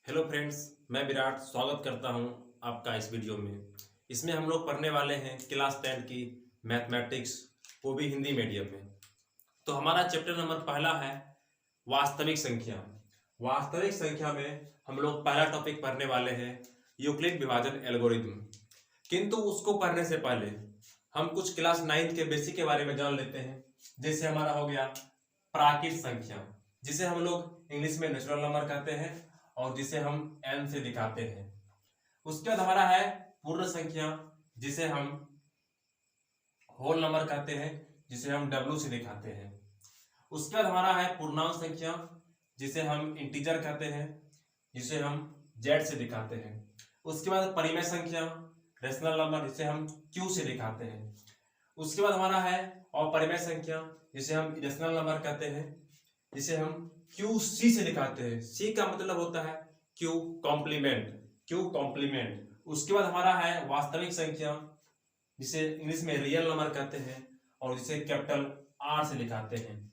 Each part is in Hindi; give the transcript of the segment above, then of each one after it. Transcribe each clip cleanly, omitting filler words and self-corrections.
हेलो फ्रेंड्स, मैं विराट स्वागत करता हूं आपका इस वीडियो में। इसमें हम लोग पढ़ने वाले हैं क्लास 10 की मैथमेटिक्स, वो भी हिंदी मीडियम में। तो हमारा चैप्टर नंबर पहला है वास्तविक संख्या। वास्तविक संख्या में हम लोग पहला टॉपिक पढ़ने वाले हैं यूक्लिड विभाजन एल्गोरिथम। किंतु उसको पढ़ने से पहले हम कुछ क्लास 9 के बेसिक के बारे में जान लेते हैं। जैसे हमारा हो गया प्राकृत संख्या, जिसे हम लोग इंग्लिश में नेचुरल नंबर कहते हैं और जिसे हम n से दिखाते हैं। उसके बाद हमारा है पूर्ण संख्या, जिसे हम होल नंबर कहते हैं, जिसे हम w से दिखाते हैं। उसके बाद हमारा है पूर्णांक संख्या, जिसे हम इंटीजर कहते हैं, जिसे हम z से दिखाते हैं। उसके बाद परिमेय संख्या, रेशनल नंबर, जिसे हम q से दिखाते हैं। उसके बाद हमारा है अपरिमेय संख्या, जिसे हम इरेशनल नंबर कहते हैं, जिसे हम QC से दिखाते हैं। C का मतलब होता है Q कॉम्प्लीमेंट। उसके बाद हमारा है वास्तविक संख्या, जिसे इंग्लिश में रियल नंबर कहते हैं और जिसे कैपिटल R से दिखाते हैं।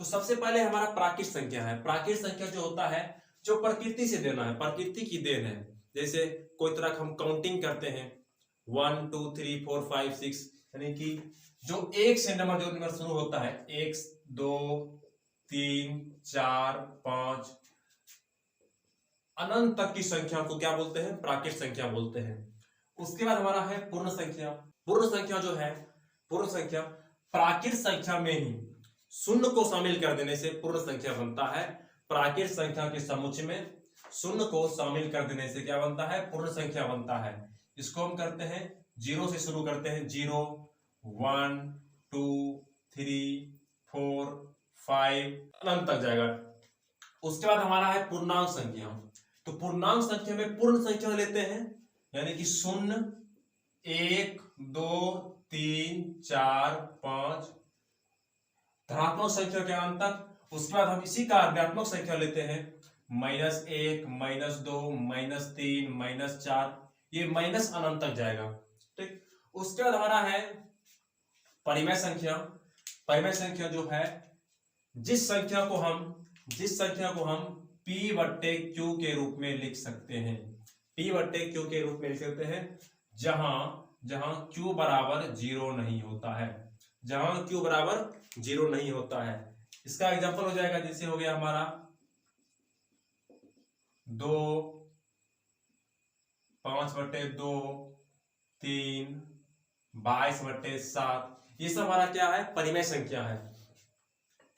तो सबसे पहले हमारा प्राकृत संख्या है। प्राकृत संख्या जो होता है, जो प्रकृति से देना है, प्रकृति की देन है। जैसे कोई तरह हम काउंटिंग करते हैं 1 2 3 4 5 6, यानी कि जो एक से नंबर शुरू होता है 1 2 3 4 5 अनंत तक की संख्या को क्या बोलते हैं? प्राकृत संख्या बोलते हैं। उसके बाद हमारा है पूर्ण संख्या। पूर्ण संख्या जो है, पूर्ण संख्या प्राकृत संख्या में ही शून्य को शामिल कर देने से पूर्ण संख्या बनता है। प्राकृत संख्या के समुच्चय में शून्य को शामिल कर देने से क्या बनता है? पूर्ण संख्या बनता है। इसको हम करते हैं जीरो से शुरू करते हैं, 0 1 2 3 4 5 अनंत तक जाएगा। उसके बाद हमारा है पूर्णांक संख्या। तो पूर्णांक संख्या में पूर्ण संख्या लेते हैं, यानी कि 0 1 2 3 4 5 धनात्मक संख्या के अंत तक। उसके बाद हम इसी का ऋणात्मक संख्या लेते हैं, -1 -2 -3 -4, ये माइनस अनंत तक जाएगा। ठीक। उसके बाद हमारा है परिमेय संख्या। परिमेय संख्या जो है, जिस संख्या को हम P/Q के रूप में लिख सकते हैं। P/Q के रूप में लिख सकते हैं जहां Q बराबर 0 नहीं होता है। जहां Q बराबर 0 नहीं होता है। इसका एग्जांपल हो जाएगा, जैसे हो गया हमारा 2 5/2 3 22/7, ये सब हमारा क्या है? परिमेय संख्या है।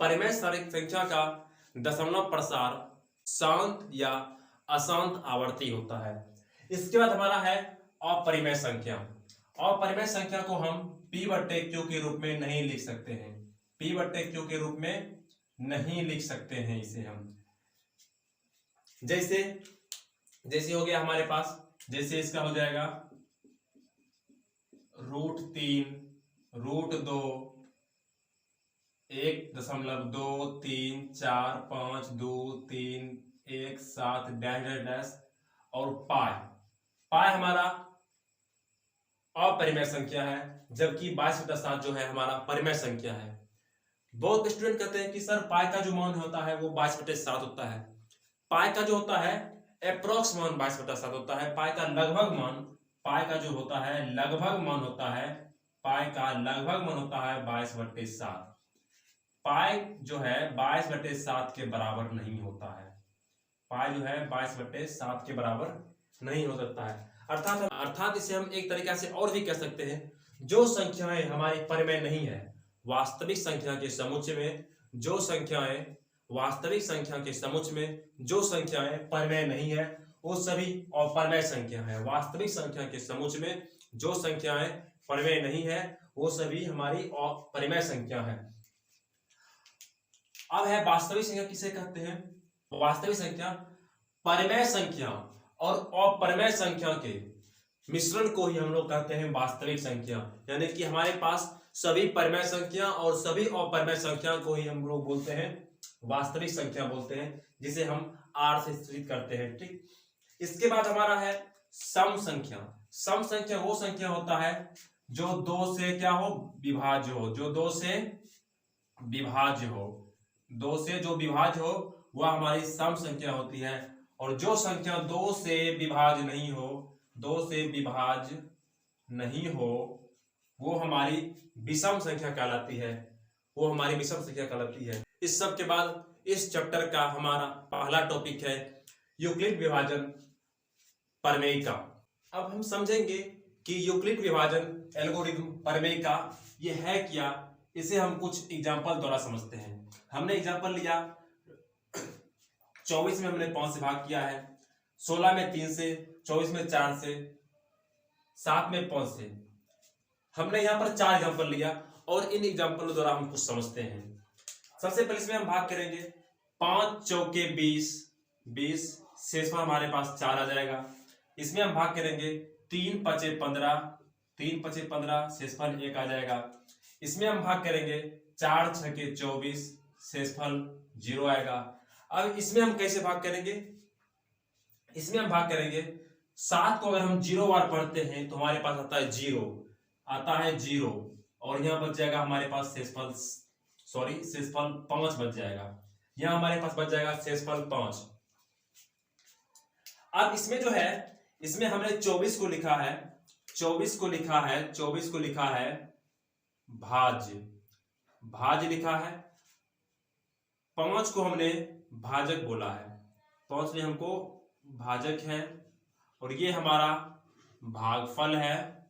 परिमेय संख्या का दशमलव प्रसार शांत या अशांत आवर्ती होता है। इसके बाद हमारा है अपरिमेय संख्या। अपरिमेय संख्या को हम P/Q के रूप में नहीं लिख सकते हैं। P/Q के रूप में नहीं लिख सकते हैं इसे हम। जैसे हो गया हमारे पास, जैसे इसका हो जाएगा √3 √2 1.2345231 और पाई हमारा अपरिमेय संख्या है, जबकि 22/7 जो है हमारा परिमेय संख्या है। बहुत स्टूडेंट कहते हैं कि सर पाई का जो मान होता है वो 22/7 होता है। पाई का जो होता है अप्रोक्स मान 22/7 होता है। पाई का लगभग मान, पाई का जो होता है लगभग मान होता है, पाई का लगभग मान होता है 22/7। पाई जो है 22/7 के बराबर नहीं होता है। पाई जो है 22/7 के बराबर नहीं हो सकता है। अर्थात इसे हम एक तरीके से और भी कह सकते हैं, जो संख्याएं हमारी परिमेय नहीं है, वास्तविक संख्या के समुच्चय में जो संख्याएं वास्तविक संख्या के समुच्चय में जो संख्याएं परिमेय नहीं है, वो सभी अपरिमेय संख्या है। वास्तविक संख्या के समुच्चय में जो संख्याएं परिमेय नहीं है, वो सभी हमारी अपरिमेय संख्या है। अब है वास्तविक संख्या किसे कहते हैं? वास्तविक संख्या परिमेय संख्या और अपरिमेय संख्या के मिश्रण को ही हम लोग कहते हैं वास्तविक संख्या। यानी कि हमारे पास सभी परिमेय संख्या और सभी अपरिमेय संख्या को ही हम लोग बोलते हैं वास्तविक संख्या बोलते हैं, जिसे हम R से चित्रित करते हैं। ठीक। इसके बाद हमारा है सम संख्या। सम संख्या वो संख्या होता है जो 2 से क्या हो? विभाज्य हो। जो 2 से विभाज्य हो, 2 से जो विभाज्य हो वह हमारी सम संख्या होती है। और जो संख्या 2 से विभाज्य नहीं हो, 2 से विभाज्य नहीं हो, वो हमारी विषम संख्या कहलाती है, वो हमारी विषम संख्या कहलाती है। इस सब के बाद इस चैप्टर का हमारा पहला टॉपिक है यूक्लिड विभाजन प्रमेय का। अब हम समझेंगे कि यूक्लिड विभाजन एल्गोरिथम प्रमेय का ये है क्या, इसे हम कुछ एग्जांपल द्वारा समझते हैं। हमने एग्जांपल लिया 24 में हमने 5 से भाग किया है, 16 में 3 से, 24 में 4 से, 7 में 5 से। हमने यहाँ पर 4 एग्जांपल लिया और इन एग्जांपलों द्वारा हम कुछ समझते हैं। सबसे पहले इसमें हम भाग करेंगे 5 चौके 20, शेषफल हमारे पास 4 आ जाएगा। इसमें हम भाग करेंगे 3 पचे 15, शेषफल 1 आ जाएगा। इसमें हम भाग करेंगे 4 छके 24, शेषफल 0 आएगा। अब इसमें हम कैसे भाग करेंगे, इसमें हम भाग करेंगे 7 को अगर हम 0 बार पढ़ते हैं तो हमारे पास आता है 0, और यहाँ बच जाएगा हमारे पास शेषफल 5 बच जाएगा। यहाँ हमारे पास बच जाएगा शेषफल 5। अब इसमें जो है, इसमें हमने 24 को लिखा है, 24 को लिखा है भाज्य लिखा है। 5 को हमने भाजक बोला है, 5 ने हमको भाजक है, और ये हमारा भागफल है,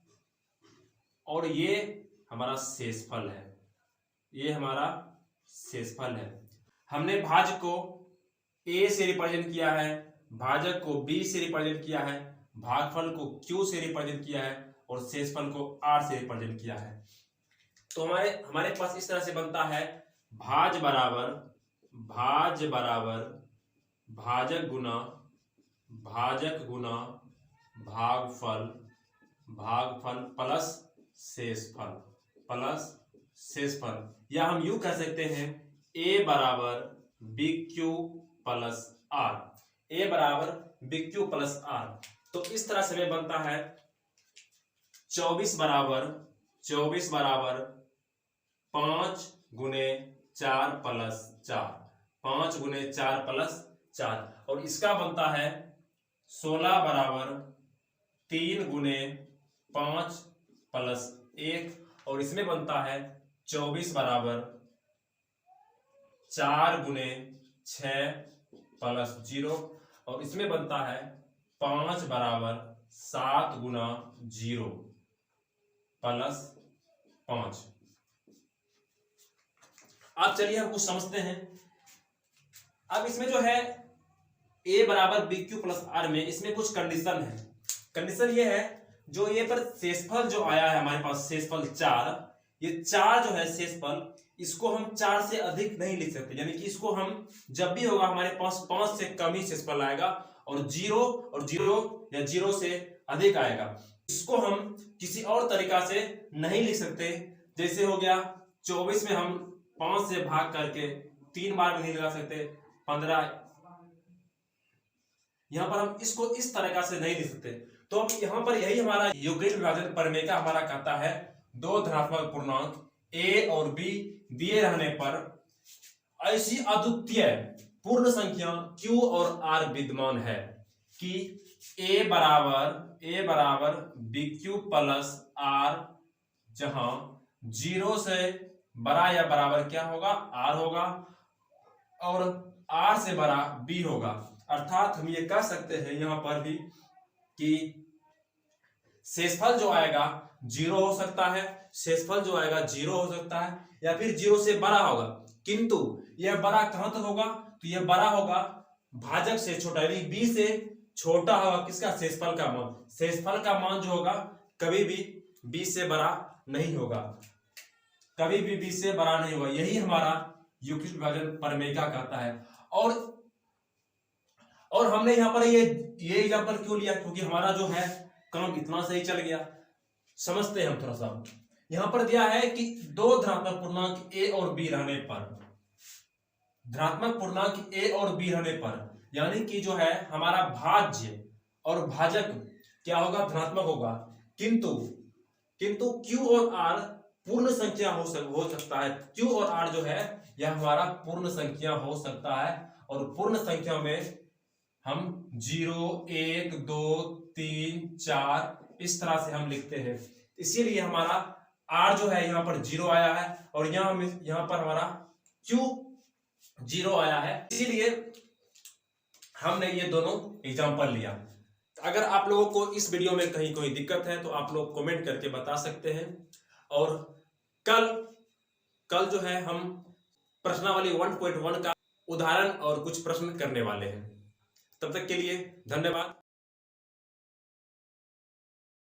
और ये हमारा शेषफल है, ये हमारा शेषफल है। हमने भाज्य को A से रिप्रेजेंट किया है, भाजक को B से रिप्रेजेंट किया है, भागफल को Q से रिप्रेजेंट किया है, और शेषफल को R से रिप्रेजेंट किया है। तो हमारे पास इस तरह से बनता है भाज्य बराबर भाजक गुना भागफल प्लस शेषफल, या हम यूं कह सकते हैं A बराबर BQ प्लस R, A बराबर BQ प्लस R। तो इस तरह से हमें बनता है 24 बराबर 5 गुने 4 प्लस 4, 5 गुने 4 प्लस 4, और इसका बनता है 16 बराबर 3 गुने 5 प्लस 1, और इसमें बनता है 24 बराबर 4 गुने 6 प्लस 0, और इसमें बनता है 5 बराबर 7 गुना 0 प्लस 5। अब चलिए हम कुछ समझते हैं। अब इसमें जो है A बराबर BQ प्लस R में इसमें कुछ कंडीशन है। कंडीशन ये है, जो ये पर शेषफल जो आया है हमारे पास, शेषफल 4, ये 4 जो है शेषफल, इसको हम 4 से अधिक नहीं लिख सकते, यानी कि इसको हम जब भी होगा हमारे पास 5 से कम ही शेषफल आएगा, और 0 या 0 से अधिक आएगा। इसको हम किसी और तरीका से नहीं लिख सकते। जैसे हो गया 24 में हम 5 से भाग करके 3 बार भी नहीं लगा सकते, 15, यहां पर हम इसको इस तरीका से नहीं लिख सकते। तो अब यहां पर यही हमारा यूक्लिड विभाजन प्रमेय का हमारा कहता है, 2 धनात्मक पूर्णांक A और B दिए रहने पर ऐसी अद्वितीय पूर्ण संख्या Q और R विद्यमान है कि A बराबर BQ प्लस R, जहां 0 से बड़ा या बराबर क्या होगा, R होगा, और R से बड़ा B होगा। अर्थात हम ये कह सकते हैं यहां पर भी कि शेषफल जो आएगा 0 हो सकता है, शेषफल जो आएगा 0 हो सकता है, या फिर 0 से बड़ा होगा, किंतु यह बड़ा कहां तक होगा, तो यह बड़ा होगा भाजक से छोटा, यानी B से छोटा होगा किसका, शेषफल का मान। शेषफल का मान जो होगा कभी भी B से बड़ा नहीं होगा, कभी भी B से बड़ा नहीं होगा। यही हमारा यूक्लिड विभाजन प्रमेय का कहता है। और हमने यहाँ पर ये एग्जांपल क्यों लिया, क्योंकि हमारा जो है काम इतना सही चल गया। समझते हैं हम थोड़ा सा। यहाँ पर दिया है कि 2 धनात्मक पूर्णांक A और B रहने पर, धनात्मक पूर्णांक A और B रहने पर, यानी कि जो है हमारा भाज्य और भाजक क्या होगा, धनात्मक होगा, किंतु Q और R पूर्ण संख्या हो सकता है। Q और R जो है यह हमारा पूर्ण संख्या हो सकता है, और पूर्ण संख्या में हम 0 1 2 3 4 इस तरह से हम लिखते हैं। इसीलिए हमारा R जो है यहाँ पर 0 आया है और यहाँ पर हमारा Q 0 आया है। इसीलिए हमने ये दोनों एग्जाम्पल लिया। अगर आप लोगों को इस वीडियो में कहीं कोई दिक्कत है तो आप लोग कमेंट करके बता सकते हैं। और कल जो है हम प्रश्नावली 1.1 का उदाहरण और कुछ प्रश्न करने वाले हैं। तब तक के लिए धन्यवाद।